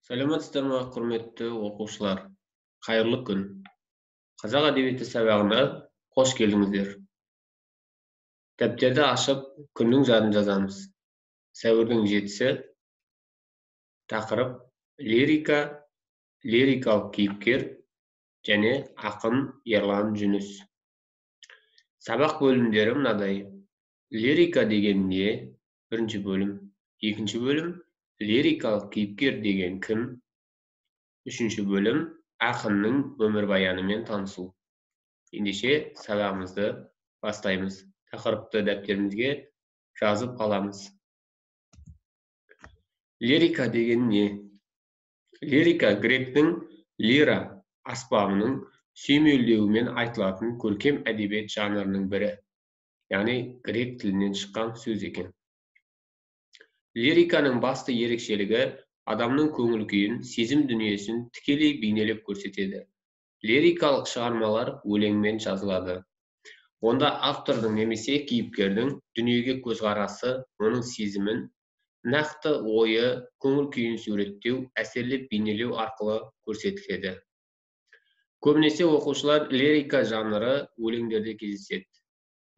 Саламатсыздар ма, құрметті оқушылар? Қайырлы күн. Қазақ әдебиеті сабағына қош келдіңіздер. Дәптерді ашып, күннің жадын жазамыз. Сәуірдің 7-сі, тақырып лирика, лирикалық кейіпкер және ақын Ерлан Жүніс. Сабақ бөлімдері мынадай. Лирика деген не? Бірінші бөлім. Екінші бөлім лирикалық кейіпкер деген кім? Үшінші бөлім ақынның өмірбаянымен танысу. Ендеше сабағымызды бастаймыз. Тақырыпты дәптерімізге жазып аламыз. Лирика деген не? Лирика гректің лира аспабының сүйемелдеуімен айтылатын көркем әдебиет жанрының бірі. Яғни грек тілінен шыққан сөз екен. Лириканың басты ерекшелігі адамның көңіл күйін, сезім дүниесін тікелей бейнелеп көрсетеді. Лирикалық шығармалар өлеңмен жазылады. Онда автордың немесе кейіпкердің дүниеге көзқарасы, оның сезімін, нақты ойы, көңіл күйін суреттеу, әсерлеп бейнелеу арқылы көрсетіледі. Көбінесе оқушылар лирика жанры өлеңдерде кездеседі.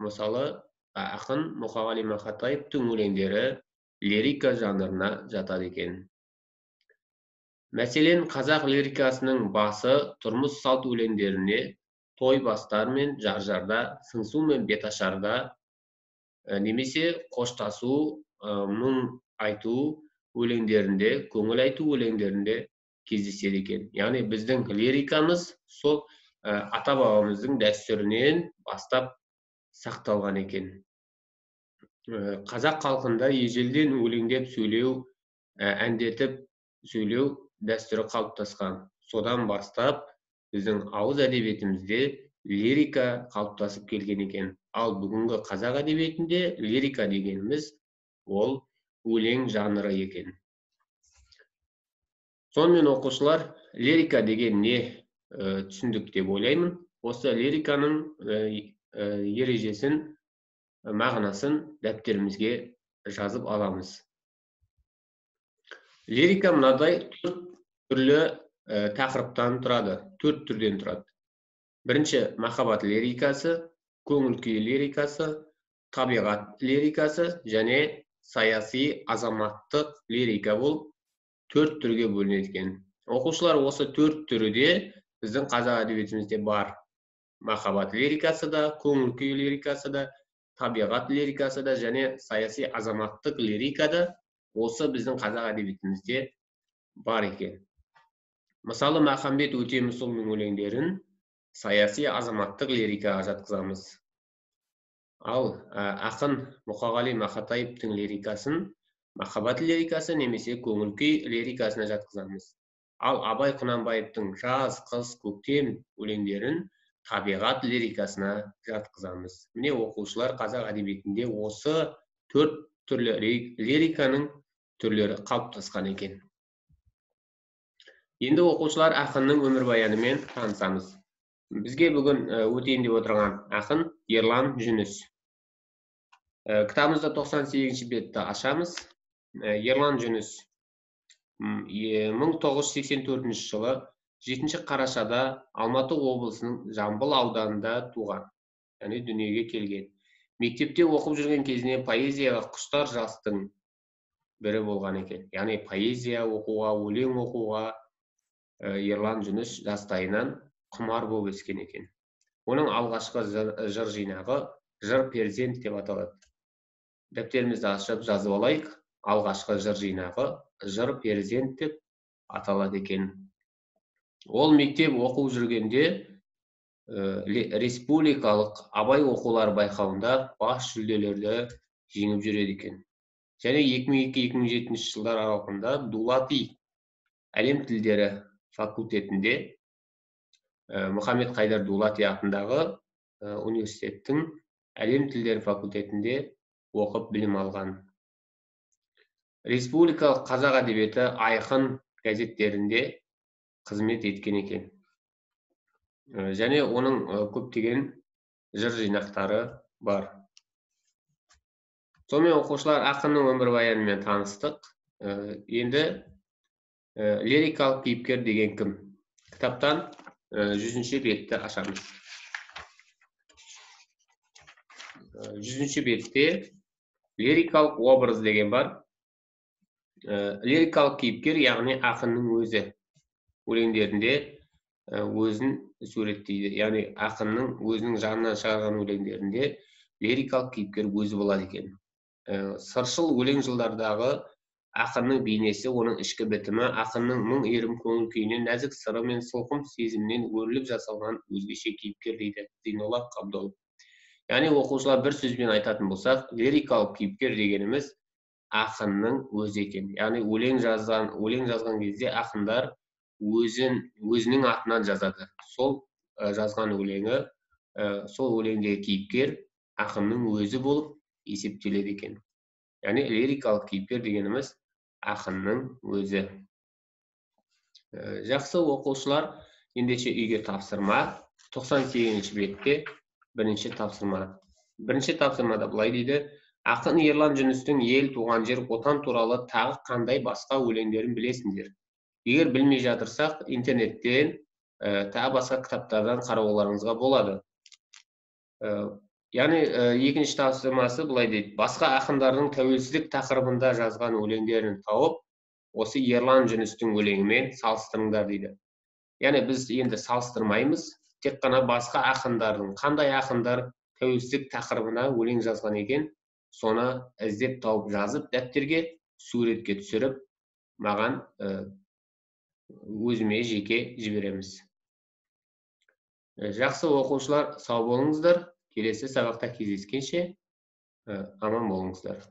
Мысалы, ақын Мұқағали Мақатаевтың өлеңдері лирика жанрына жатады екен. Мәселен, қазақ лирикасының басы тұрмыс салт өлеңдеріне, той бастар мен жаржарда, сыңсу мен беташарда, немесе қоштасу, мұң айту өлеңдерінде, көңіл айту өлеңдерінде кездеседі екен. Яғни біздің лирикамыз сол ата-бабамыздың дәстүрінен бастап сақталған екен. Қазақ халқында ежелден өлеңдеп сөйлеу, әндетіп сөйлеу дәстүрі қалыптасқан. Содан бастап біздің ауыз әдебиетімізде лирика қалыптасып келген екен. Ал бүгінгі қазақ әдебиетінде лирика дегеніміз ол өлең жанры екен. Сонымен оқушылар, лирика деген не түсіндік деп ойлаймын. Осы лириканың ережесін, мағынасын дәптерімізге жазып аламыз. Лирика мынадай төрт түрлі тақырыптан тұрады, төрт түрден тұрады. Бірінші махаббат лирикасы, көңіл күй лирикасы, табиғат лирикасы және саяси азаматтық лирика болып төрт түрге бөлінеді екен. Оқушылар осы төрт түрі де біздің қазақ әдебиетімізде бар. Махаббат лирикасы да, көңіл күй лирикасы да, табиғат лирикасы да және саяси азаматтық лирика да осы біздің қазақ әдебиетімізде бар екен. Мысалы, Махамбет Өтемісұлының өлеңдерін саяси азаматтық лирикаға жатқызамыз. Ал ақын Мұқағали Мақатаевтың лирикасын махаббат лирикасы немесе көңіл күй лирикасына жатқызамыз. Ал Абай Құнанбаевтың жаз, қыс, көктем өлеңдерін табиғат лирикасына жатқызамыз. Міне оқушылар қазақ әдебиетінде осы төрт түрлі лириканың түрлері қалыптасқан екен. Енді оқушылар ақынның өмірбаянымен танысамыз. Бізге бүгін өтейін деп отырған ақын Ерлан Жүніс. Кітабымызда 98-ші бетті ашамыз. Ерлан Жүніс 1984 жылы 7 қарашада Алматы облысының Жамбыл ауданында туған, яғни дүниеге келген. Мектепте оқып жүрген кезінде поэзияға құштар жастың бірі болған екен. Яғни поэзия оқуға, өлең оқуға Ерлан Жүніс жастайынан құмар болып өскен екен. Оның алғашқы жыр жинағы «Жыр перзент» деп аталады. Дәптерімізді ашып жазып алайық. Алғашқы жыр жинағы «Жыр перзент» деп аталады екен. Ол мектеп оқу жүргенде республикалық абай оқулар байқауында бас жүлделерді жеңіп жүреді екен. Және 2002-2007 жылдар аралығында Дулати әлем тілдері факультетінде, Мұхаммед Қайдар Дулати атындағы университеттің әлем тілдері факультетінде оқып білім алған. Республикалық қазақ әдебиеті Айқын газеттерінде қызмет еткен екен. Және оның көптеген жыр жинақтары бар. Сонымен оқушылар ақынның өмірбаянымен таныстық. Енді Лирикалық кейіпкер деген кім? Кітаптан 100-ші бетті ашамыз. 100-ші бетте лирикалық образ деген бар. Лирикалық кейіпкер, яғни ақынның өзі. Өлеңдерінде өзін суреттейді. Яғни ақынның өзінің жанынан шығарған өлеңдерінде лирикалық кейіпкер өзі болады екен. Сыршыл өлең жылдардағы ақынның бейнесі, оның ішкі бітімі, ақынның мың ерім көңіл күйінен, нәзік сыры мен сылқым сезімнен өріліп жасалған өзгеше кейіпкер дейді Зейнолла Қабдолов. Яғни оқушылар бір сөзбен айтатын болсақ, лирикалық кейіпкер дегеніміз ақынның өзі екен. Яғни өлең жазған кезде ақындар өзінің атынан жазады. Сол жазған өлеңі, сол өлеңдегі кейіпкер ақынның өзі болып есептеледі екен. Яғни лирикалық кейіпкер дегеніміз ақынның өзі. Жақсы оқушылар, ендеше үйге тапсырма. 98-ші бетте бірінші тапсырма. Бірінші тапсырмада былай дейді: ақын Ерлан Жүністің ел, туған жер, отан туралы тағы қандай басқа өлеңдерін білесіңдер? Егер білмей жатырсақ, интернеттен тағы басқа кітаптардан қарауларыңызға болады. Яғни екінші тапсырмасы былай дейді: басқа ақындардың тәуелсіздік тақырыбында жазған өлеңдерін тауып, осы Ерлан Жүністің өлеңімен салыстырыңдар дейді. Яғни біз енді салыстырмаймыз, тек қана басқа ақындардың, қандай ақындар тәуелсіздік тақырыбына өлең жазған екен, соны іздеп тауып жазып, дәптерге суретке түсіріп, маған өзіме жеке жібереміз. Жақсы оқушылар, сау болыңыздар. Келесі сабақта кездескенше аман болыңыздар.